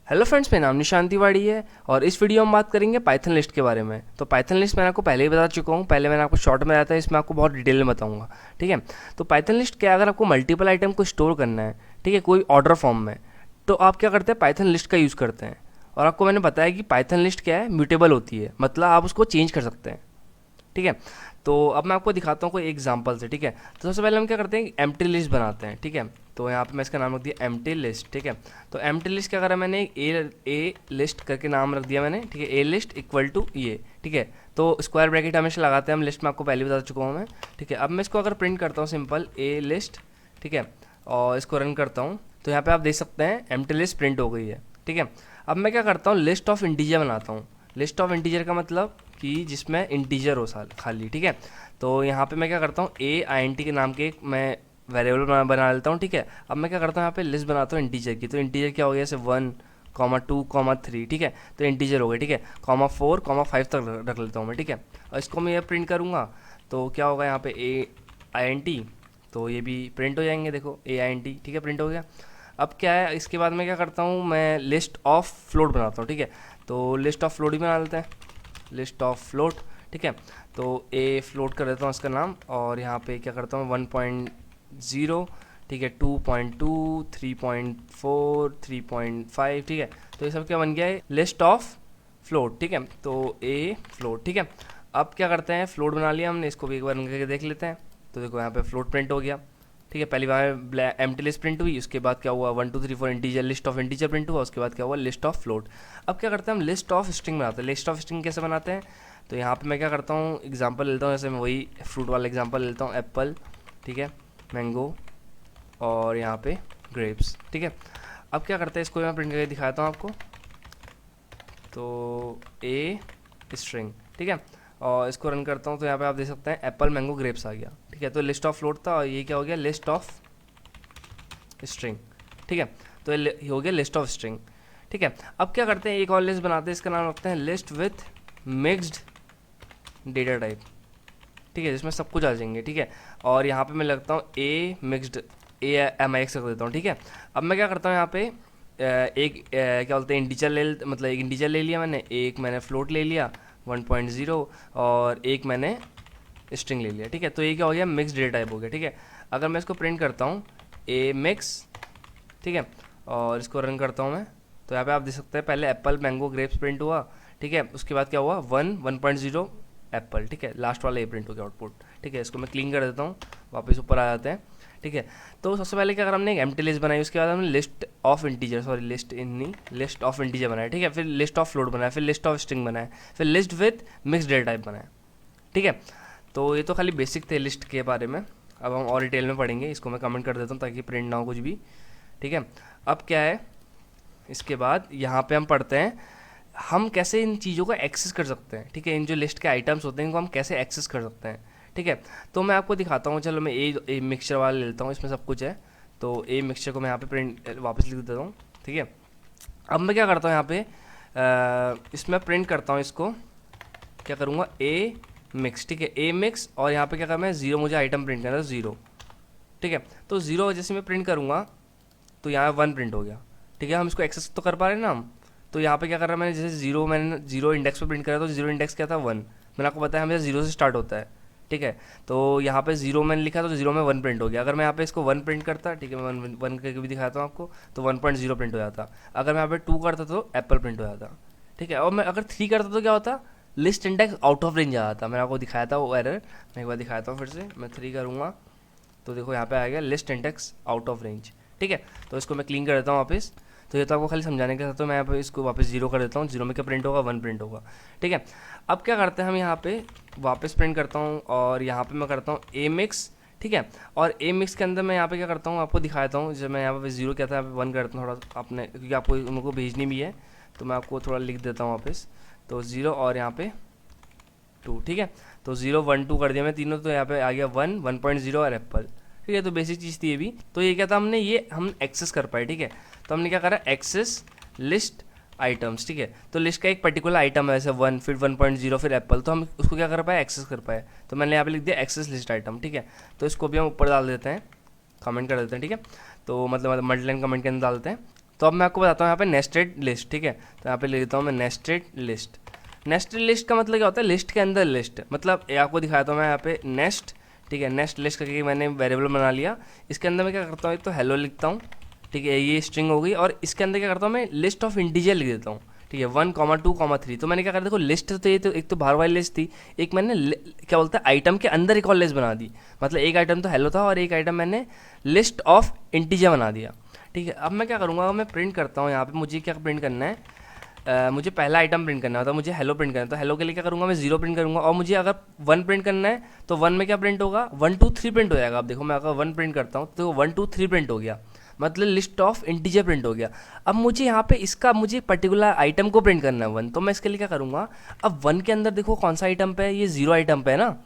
Hello friends, मेरा नाम निशांत तिवारी है और इस वीडियो में बात करेंगे पाइथन लिस्ट के बारे में। तो पाइथन लिस्ट मैंने आपको पहले ही बता चुका हूँ, पहले मैंने आपको शॉर्ट में बताया था, इसमें आपको बहुत डिटेल में बताऊंगा। ठीक है। तो पाइथन लिस्ट क्या है, अगर आपको मल्टीपल आइटम को स्टोर करना है, ठीक है, कोई ऑर्डर फॉर्म में, तो आप क्या करते हैं, पाइथन लिस्ट का यूज़ करते हैं। और आपको मैंने बताया कि पाइथन लिस्ट क्या है, म्यूटेबल होती है, मतलब आप उसको चेंज कर सकते हैं। ठीक है। तो अब मैं आपको दिखाता हूँ कोई एग्जांपल से। ठीक है। तो सबसे पहले हम क्या करते हैं, एम्प्टी लिस्ट बनाते हैं। ठीक है। तो यहाँ पे मैं इसका नाम रख दिया एम्प्टी लिस्ट। ठीक है। तो एम्प्टी लिस्ट क्या करा मैंने, ए लिस्ट करके नाम रख दिया मैंने। ठीक है। ए लिस्ट इक्वल टू ये। ठीक है। तो स्क्वायर ब्रैकेट हमेशा लगाते हैं हम लिस्ट में, आपको पहले बता चुका हूँ मैं। ठीक है। अब मैं इसको अगर प्रिंट करता हूँ सिंपल ए लिस्ट, ठीक है, और इसको रन करता हूँ, तो यहाँ पे आप देख सकते हैं एम्प्टी लिस्ट प्रिंट हो गई है। ठीक है। अब मैं क्या करता हूँ, लिस्ट ऑफ इंटीजर बनाता हूँ। लिस्ट ऑफ इंटीजर का मतलब कि जिसमें इंटीजर हो साल खाली। ठीक है। तो यहाँ पे मैं क्या करता हूँ, ए आई एन टी के नाम के एक मैं वेरिएबल बना लेता हूँ। ठीक है। अब मैं क्या करता हूँ, यहाँ पे लिस्ट बनाता हूँ इंटीजर की। तो इंटीजर क्या हो गया, जैसे 1, 2, 3। ठीक है। तो इंटीजर हो गए। ठीक है। (4, 5) तक रख लेता हूँ मैं। ठीक है। और इसको मैं ये प्रिंट करूँगा, तो क्या होगा यहाँ पे ए आई एन टी, तो ये भी प्रिंट हो जाएंगे। देखो ए आई एन टी, ठीक है, प्रिंट हो गया। अब क्या है, इसके बाद मैं क्या करता हूँ, मैं लिस्ट ऑफ फ्लोट बनाता हूँ। ठीक है। तो लिस्ट ऑफ फ्लोट ही बना लेते हैं, लिस्ट ऑफ फ्लोट। ठीक है। तो ए फ्लोट कर देता हूँ इसका नाम, और यहाँ पे क्या करता हूँ 1.0, ठीक है, 2.2, 3.4, 3.5। ठीक है। तो ये सब क्या बन गया है, लिस्ट ऑफ फ्लोट। ठीक है। तो ए फ्लोट। ठीक है। अब क्या करते हैं, फ्लोट बना लिया हमने, इसको भी एक बार रन करके देख लेते हैं। तो देखो यहाँ पे फ्लोट प्रिंट हो गया। ठीक है। पहली बार एम्प्टी लिस्ट प्रिंट हुई, उसके बाद क्या हुआ, 1, 2, 3, 4 integer, list of integer print हुआ, उसके बाद क्या हुआ, लिस्ट ऑफ फ्लोट। अब क्या करते हैं, हम लिस्ट ऑफ स्ट्रिंग बनाते हैं। लिस्ट ऑफ स्ट्रिंग कैसे बनाते हैं, तो यहाँ पे मैं क्या करता हूँ, एग्जांपल लेता हूँ, जैसे मैं वही फ्रूट वाला एग्जांपल लेता हूँ, एप्पल, ठीक है, मैंगो, और यहाँ पे ग्रेप्स। ठीक है। अब क्या करते हैं, इसको मैं प्रिंट करके दिखाता हूँ आपको। तो ए स्ट्रिंग, ठीक है, और इसको रन करता हूँ, तो यहाँ पे आप देख सकते हैं एप्पल मैंगो ग्रेप्स आ गया। ठीक है। तो लिस्ट ऑफ फ्लोट था, और ये क्या हो गया, लिस्ट ऑफ स्ट्रिंग। ठीक है। तो ये हो गया लिस्ट ऑफ स्ट्रिंग। ठीक है। अब क्या करते हैं, एक और लिस्ट बनाते हैं, इसका नाम रखते हैं list with mixed data type. ठीक है, जिसमें सब कुछ आ जाएंगे। ठीक है। और यहाँ पे मैं लगता हूँ a mixed a M I X रख देता हूँ। ठीक है। अब मैं क्या करता हूँ, यहाँ पे क्या बोलते हैं, इंटीजर मतलब एक इंटीजर ले लिया मैंने, एक मैंने फ्लोट ले लिया 1.0, और एक मैंने स्ट्रिंग ले लिया। ठीक है। तो ये क्या हो गया, मिक्स डेटा टाइप हो गया। ठीक है। अगर मैं इसको प्रिंट करता हूँ ए मिक्स, ठीक है, और इसको रन करता हूँ मैं, तो यहाँ पे आप देख सकते हैं पहले एप्पल मैंगो ग्रेप्स प्रिंट हुआ। ठीक है। उसके बाद क्या हुआ, 1.0 एप्पल। ठीक है। लास्ट वाला ए प्रिंट हो गया आउटपुट। ठीक है। इसको मैं क्लीन कर देता हूँ, वापस ऊपर आ जाते हैं। ठीक है। तो सबसे पहले क्या करा, हमने एक एम्प्टी लिस्ट बनाई, उसके बाद हमने list of integer, sorry list of integer बनाया। ठीक है। फिर लिस्ट ऑफ फ्लोट बनाया, फिर लिस्ट ऑफ स्ट्रिंग बनाया, फिर list with mix data type बनाया। ठीक है। तो ये तो खाली बेसिक थे लिस्ट के बारे में, अब हम और डिटेल में पढ़ेंगे। इसको मैं कमेंट कर देता हूँ ताकि प्रिंट ना हो कुछ भी। ठीक है। अब क्या है, इसके बाद यहाँ पे हम पढ़ते हैं हम कैसे इन चीज़ों को एक्सेस कर सकते हैं। ठीक है। इन जो लिस्ट के आइटम्स होते हैं, इनको हम कैसे एक्सेस कर सकते हैं। ठीक है। तो मैं आपको दिखाता हूँ, चलो मैं ए मिक्सचर वाला ले लेता हूँ, इसमें सब कुछ है। तो ए मिक्सचर को मैं यहाँ पे प्रिंट वापस लिख देता हूँ। ठीक है। अब मैं क्या करता हूँ, यहाँ पे इसमें प्रिंट करता हूँ, इसको क्या करूँगा, ए मिक्स। ठीक है। ए मिक्स, और यहाँ पे क्या करना है, जीरो, मुझे आइटम प्रिंट करना है, जीरो। ठीक है। तो जीरो जैसे मैं प्रिंट करूँगा, तो यहाँ 1 प्रिंट हो गया। ठीक है। हम इसको एक्सेस तो कर पा रहे हैं ना हम। तो यहाँ पे क्या कर रहा है, मैंने जैसे जीरो, मैंने जीरो इंडेक्स पे प्रिंट करा, तो जीरो इंडेक्स क्या था, 1। मैंने आपको बताया हमेशा जीरो से स्टार्ट होता है। ठीक है। तो यहाँ पे जीरो मैंने लिखा, तो जीरो में 1 प्रिंट हो गया। अगर मैं यहाँ पे इसको 1 प्रिंट करता, ठीक है, मैं वन करके भी दिखाता हूँ आपको, तो 1.0 प्रिंट हो जाता। अगर मैं यहाँ पे 2 करता तो एप्पल प्रिंट हो जाता। ठीक है। और मैं अगर 3 करता तो क्या होता, list index out of range आ जाता। मैंने आपको दिखाया था वो एरर, मैं एक बार दिखाता हूँ फिर से। मैं 3 करूँगा, तो देखो यहाँ पे आ गया list index out of range. ठीक है। तो इसको मैं क्लीन कर देता हूँ वापस। तो ये तो आपको खाली समझाने के साथ, तो मैं यहाँ पे इसको वापस जीरो कर देता हूँ। जीरो में क्या प्रिंट होगा, 1 प्रिंट होगा। ठीक है। अब क्या करते हैं, हम यहाँ पे वापस प्रिंट करता हूँ, और यहाँ पे मैं करता हूँ ए मिक्स। ठीक है। और ए मिक्स के अंदर मैं यहाँ पे क्या करता हूँ, आपको दिखाता हूँ। जब मैं यहाँ पे जीरो क्या था, 1 करता हूँ थोड़ा अपने, क्योंकि आपको उनको भेजनी भी है, तो मैं आपको थोड़ा लिख देता हूँ वापस। तो जीरो और यहाँ पे 2। ठीक है। तो 0, 1, 2 कर दिया मैं तीनों, तो यहाँ पे आ गया 1, 1.0 और एप्पल। ठीक है। तो बेसिक चीज़ थी ये भी। तो ये क्या था, हमने ये हम एक्सेस कर पाए। ठीक है। तो हमने क्या करा, एक्सेस लिस्ट आइटम्स। ठीक है। तो लिस्ट का एक पर्टिकुलर आइटम है, जैसे 1, फिर 1.0, फिर एप्पल, तो हम उसको क्या कर पाए, एक्सेस कर पाए। तो मैंने यहाँ पे लिख दिया एक्सेस लिस्ट आइटम। ठीक है। तो इसको भी हम ऊपर डाल देते हैं, कमेंट कर देते हैं। ठीक है। तो मतलब मल्टी लाइन कमेंट के अंदर डालते हैं। तो अब मैं आपको बताता हूँ यहाँ पे नेस्टेड लिस्ट, ठीक है। तो यहाँ पे ले लेता हूँ मैं नेस्टेड लिस्ट। नेस्टेड लिस्ट का मतलब क्या होता है, लिस्ट के अंदर लिस्ट, मतलब आपको दिखाता हूँ मैं यहाँ पे नेस्ट, ठीक है, नेस्ट लिस्ट करके मैंने वेरिएबल बना लिया। इसके अंदर मैं क्या करता हूँ, एक तो हेलो लिखता हूँ, ठीक है, ये स्ट्रिंग हो गई, और इसके अंदर क्या करता हूँ मैं लिस्ट ऑफ इंटीजर लिख देता हूँ, ठीक है, 1, 2, 3। तो मैंने क्या करा, देखो लिस्ट तो ये तो एक तो बाहर वाली लिस्ट थी, एक मैंने क्या बोलते हैं आइटम के अंदर एक और लिस्ट बना दी, मतलब एक आइटम तो हेलो था और एक आइटम मैंने लिस्ट ऑफ इंटीजर बना दिया, ठीक है। अब मैं क्या करूँगा, मैं प्रिंट करता हूँ यहाँ पे, मुझे क्या प्रिंट करना है, मुझे पहला आइटम प्रिंट करना होता है, मुझे हेलो प्रिंट करना है, तो हेलो के लिए क्या करूँगा मैं 0 प्रिंट करूँगा, और मुझे अगर 1 प्रिंट करना है तो 1 में क्या प्रिंट होगा, 1, 2, 3 प्रिंट हो जाएगा। अब देखो मैं अगर 1 प्रिंट करता हूँ तो 1, 2, 3 प्रिंट हो गया, मतलब लिस्ट ऑफ इंटीजर प्रिंट हो गया। अब मुझे यहाँ पे इसका मुझे पर्टिकुलर आइटम को प्रिंट करना है 1, तो मैं इसके लिए क्या करूँगा, अब 1 के अंदर देखो कौन सा आइटम पे है, ये 0 आइटम पे है ना।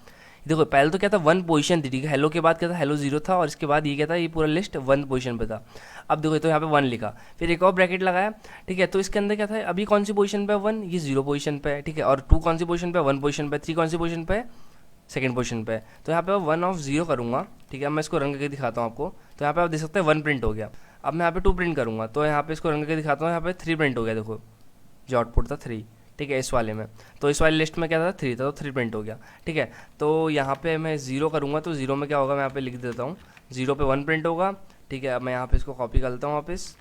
देखो पहले तो क्या था 1 पोजीशन थी, ठीक है, हेलो के बाद क्या था, हेलो 0 था, और इसके बाद ये क्या था, ये पूरा लिस्ट 1 पोजीशन पे था। अब देखो तो यहाँ पे 1 लिखा, फिर एक और ब्रैकेट लगाया, ठीक है, तो इसके अंदर क्या था, अभी कौन सी पोजीशन पे है 1, ये 0 पोजीशन पे है, ठीक है, और 2 कौन सी पोजीशन पे है, 1 पोजीशन पे, 3 कौन सी पोजीशन पे है, सेकंड पोजीशन पे है। तो यहाँ पे 1 ऑफ 0 करूँगा, ठीक है, मैं इसको रन करके दिखाता हूँ आपको। तो यहाँ पे आप देख सकते हैं 1 प्रिंट हो गया। अब मैं यहाँ पे 2 प्रिंट करूँगा, तो यहाँ पे इसको रन करके दिखाता हूँ, यहाँ पे 3 प्रिंट हो गया, देखो जो आउटपुट था 3, ठीक है, इस वाले में। तो इस वाली लिस्ट में क्या था, 3 था, तो 3 प्रिंट हो गया, ठीक है। तो यहाँ पे मैं 0 करूँगा, तो 0 में क्या होगा, मैं यहाँ पे लिख देता हूँ 0 पे 1 प्रिंट होगा, ठीक है। अब मैं यहाँ पे इसको कॉपी कर लेता हूँ वापस,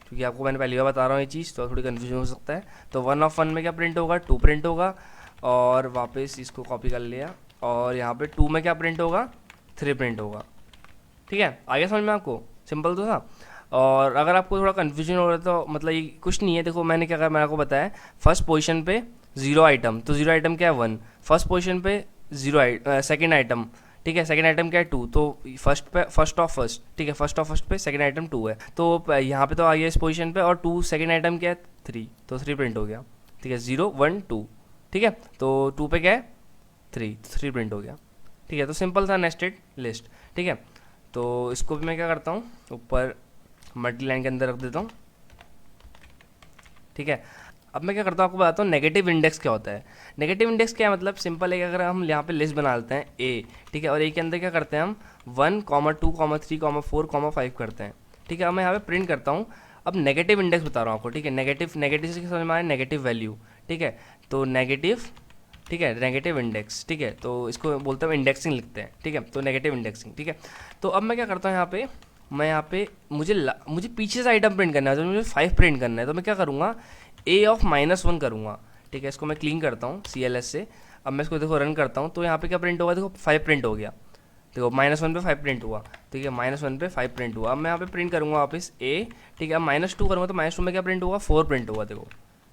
क्योंकि आपको मैंने पहली बार बता रहा हूँ ये चीज़, तो थोड़ी कन्फ्यूजन हो सकता है। तो 1 ऑफ 1 में क्या प्रिंट होगा, 2 प्रिंट होगा, और वापस इसको कॉपी कर लिया, और यहाँ पे 2 में क्या प्रिंट होगा, 3 प्रिंट होगा, ठीक है। आगे समझ में आपको, सिंपल तो था। और अगर आपको थोड़ा कन्फ्यूजन हो रहा है तो मतलब ये कुछ नहीं है, देखो मैंने क्या कहा, मैंने आपको बताया फर्स्ट पोजीशन पे 0 आइटम, तो 0 आइटम क्या है 1, फर्स्ट पोजीशन पे 0 सेकंड आइटम, ठीक है, सेकंड आइटम क्या है 2, तो फर्स्ट पे फर्स्ट ऑफ फर्स्ट, ठीक है, फर्स्ट ऑफ फर्स्ट पे सेकंड आइटम 2 है, तो यहाँ पे तो आ गया इस पोजीशन पे, और 2 सेकंड आइटम क्या है 3, तो 3 प्रिंट हो गया, ठीक है, 0, 1, 2, ठीक है। तो 2 पे क्या है 3, तो 3 प्रिंट हो गया, ठीक है। तो सिंपल था नेस्टेड लिस्ट, ठीक है। तो इसको भी मैं क्या करता हूँ, ऊपर मल्टी लाइन के अंदर रख देता हूँ, ठीक है। अब मैं क्या करता हूँ आपको बताता हूँ नेगेटिव इंडेक्स क्या होता है। नेगेटिव इंडेक्स क्या है, मतलब सिंपल है कि अगर हम यहाँ पे लिस्ट बना लेते हैं ए, ठीक है, और ए के अंदर क्या करते हैं हम 1, 2, 3, 4, 5 करते हैं, ठीक है। अब मैं यहाँ पे प्रिंट करता हूँ, अब नेगेटिव इंडेक्स बता रहा हूँ आपको, ठीक है, नेगेटिव से समझ में आया, नेगेटिव वैल्यू, ठीक है, तो नेगेटिव, ठीक है, नेगेटिव इंडेक्स, ठीक है, तो इसको बोलते हैं इंडेक्सिंग लिखते हैं, ठीक है, तो नेगेटिव इंडेक्सिंग, ठीक है। तो अब मैं क्या करता हूँ यहाँ पे, मैं यहाँ पे मुझे पीछे से आइटम प्रिंट करना है, तो मुझे 5 प्रिंट करना है, तो मैं क्या करूँगा ए ऑफ -1 करूँगा, ठीक है। इसको मैं क्लीन करता हूँ CLS से। अब मैं इसको देखो रन करता हूँ, तो यहाँ पे क्या प्रिंट होगा, देखो 5 प्रिंट हो गया, देखो -1 पे 5 प्रिंट हुआ, ठीक है, -1 पे 5 प्रिंट हुआ। अब मैं यहाँ पे प्रिंट करूँगा वापस ए, ठीक है। अब -2 करूँगा, तो -2 में क्या प्रिंट होगा, 4 प्रिंट होगा, देखो।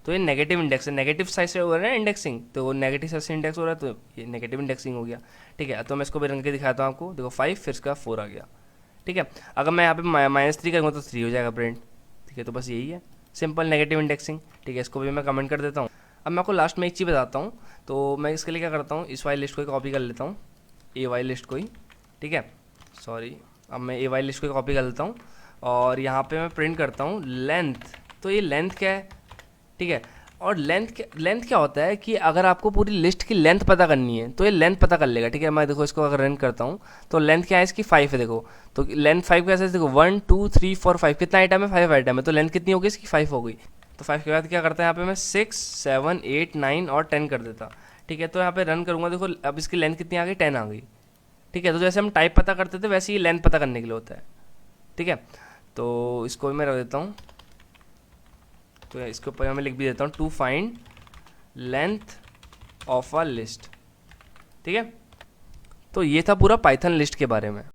तो ये नेगेटिव इंडेक्स है, नेगेटिव साइड से हो रहा है ना इंडेक्सिंग, तो नेगेटिव साइड से इंडेक्स हो रहा है, तो ये नेगेटिव इंडेक्सिंग हो गया, ठीक है। तो मैं इसको भी रन के दिखाता हूँ आपको, देखो 5 फिर इसका 4 आ गया, ठीक है। अगर मैं यहाँ पे -3 करूँगा तो 3 हो जाएगा प्रिंट, ठीक है। तो बस यही है सिंपल नेगेटिव इंडेक्सिंग, ठीक है। इसको भी मैं कमेंट कर देता हूँ। अब मैं आपको लास्ट में एक चीज़ बताता हूँ, तो मैं इसके लिए क्या करता हूँ, इस वाली लिस्ट को कॉपी कर लेता हूँ, ए वाई लिस्ट को ही, ठीक है, सॉरी। अब मैं ए वाई लिस्ट को कॉपी कर लेता हूँ, और यहाँ पे मैं प्रिंट करता हूँ लेंथ। तो ये लेंथ क्या है, ठीक है, और लेंथ क्या होता है कि अगर आपको पूरी लिस्ट की लेंथ पता करनी है तो ये लेंथ पता कर लेगा, ठीक है। मैं देखो इसको अगर रन करता हूँ तो लेंथ क्या है इसकी 5 है, देखो। तो लेंथ 5 कैसे, देखो 1, 2, 3, 4, 5 कितना आइटम है, 5 आइटम है, तो लेंथ कितनी होगी इसकी 5 हो गई। तो 5 के बाद क्या करता है यहाँ पे मैं 6, 7, 8, 9 और 10 कर देता, ठीक है। तो यहाँ पे रन करूँगा, देखो अब इसकी लेंथ कितनी आ गई, 10 आ गई, ठीक है। तो जैसे हम टाइप पता करते थे वैसे ही लेंथ पता करने के लिए होता है, ठीक है। तो इसको भी मैं रख देता हूँ, तो इसके ऊपर मैं लिख भी देता हूँ to find length of a list, ठीक है। तो ये था पूरा पाइथन लिस्ट के बारे में।